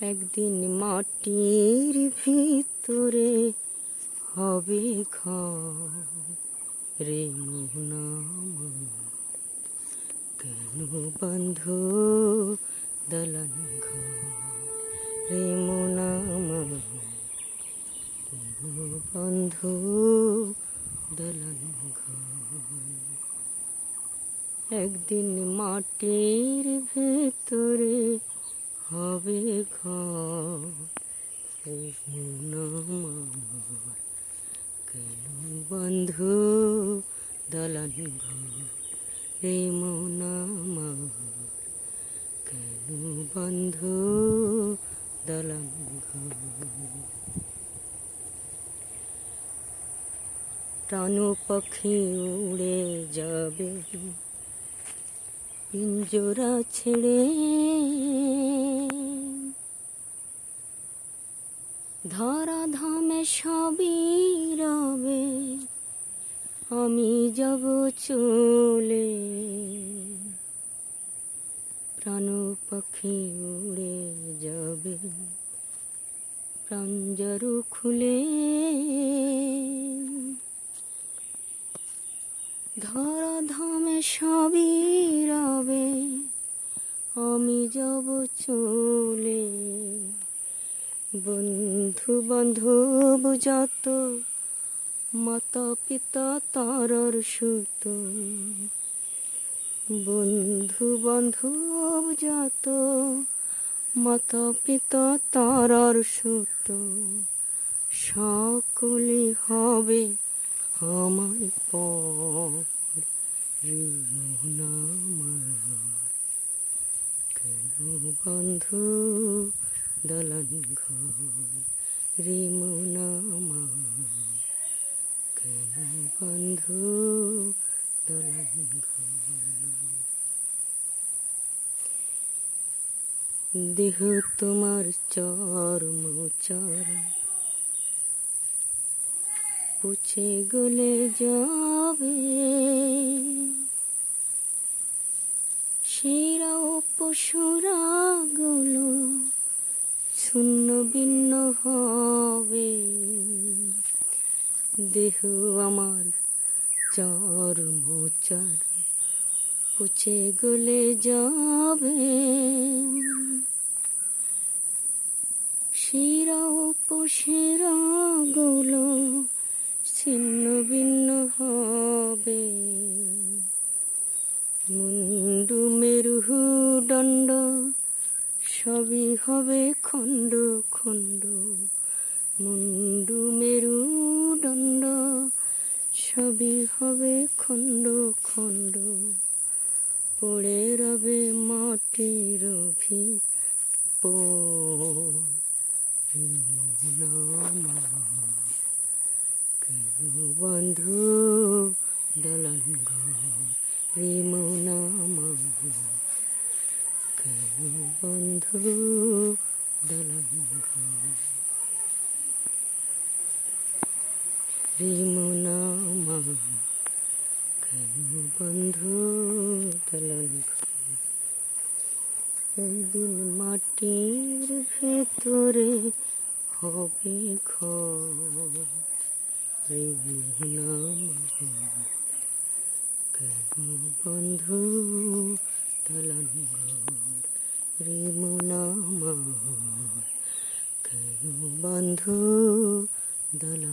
একদিন মাটির ভিতরে হবে ঘর রে মন আমার, কেন বন্ধু দলন ঘর রে মন আমার, কেন বন্ধু দলন ঘর। একদিন মাটির ভিতরে হবে ঘর রে মন আমার, কেন বন্ধু দলন ঘর রে মন আমার, কেন বন্ধু দলন ঘর। প্রাণ পাখি উড়ে যাবে পিঞ্জরা ছেড়ে, ধরা ধামে সবই রবে, আমি যাব চলে। প্রাণ পাখি উড়ে যাবে প্রাঞ্জর খুলে, ধরা ধামে সবই রবে, আমি যাব চলে। বন্ধু বান্ধব যত, মাতা পিতা তারার সুত, বন্ধু বান্ধব যত, মাতা পিতা তারার সুত, সকলে হবে আমার পর রে মন আমার, কেন বন্ধু দলন ঘর রে মন আমার, কেন বন্ধু দলন ঘর। দেহ তোমার চর্ম চরম পুছে গলে যাবে, শিরা ও পশুরা গুলো শূন্য ভিন্ন হবে। দেহ আমার চর্ম চরম পুছে গলে যাবে, শিরা ও পশুরা গুলো ছিন্ন ভিন্ন হবে। মুন্ডু মেরু দণ্ড সবই হবে খণ্ড খণ্ড, মুন্ডু মেরু দণ্ড সবই হবে খণ্ড খণ্ড, পড়ে রবে মাটির ভিতর রে মন আমার, কেন বন্ধু দলন ঘর রে মন আমার, কেন বন্ধু দলন ঘর রে মন আমার, কেন বন্ধু দলন ঘর। একদিন মাটির ভেতরে হবে ঘর রে মন আমার, কেন বন্ধু দলন ঘর রে মন আমার, কেন বন্ধু দলন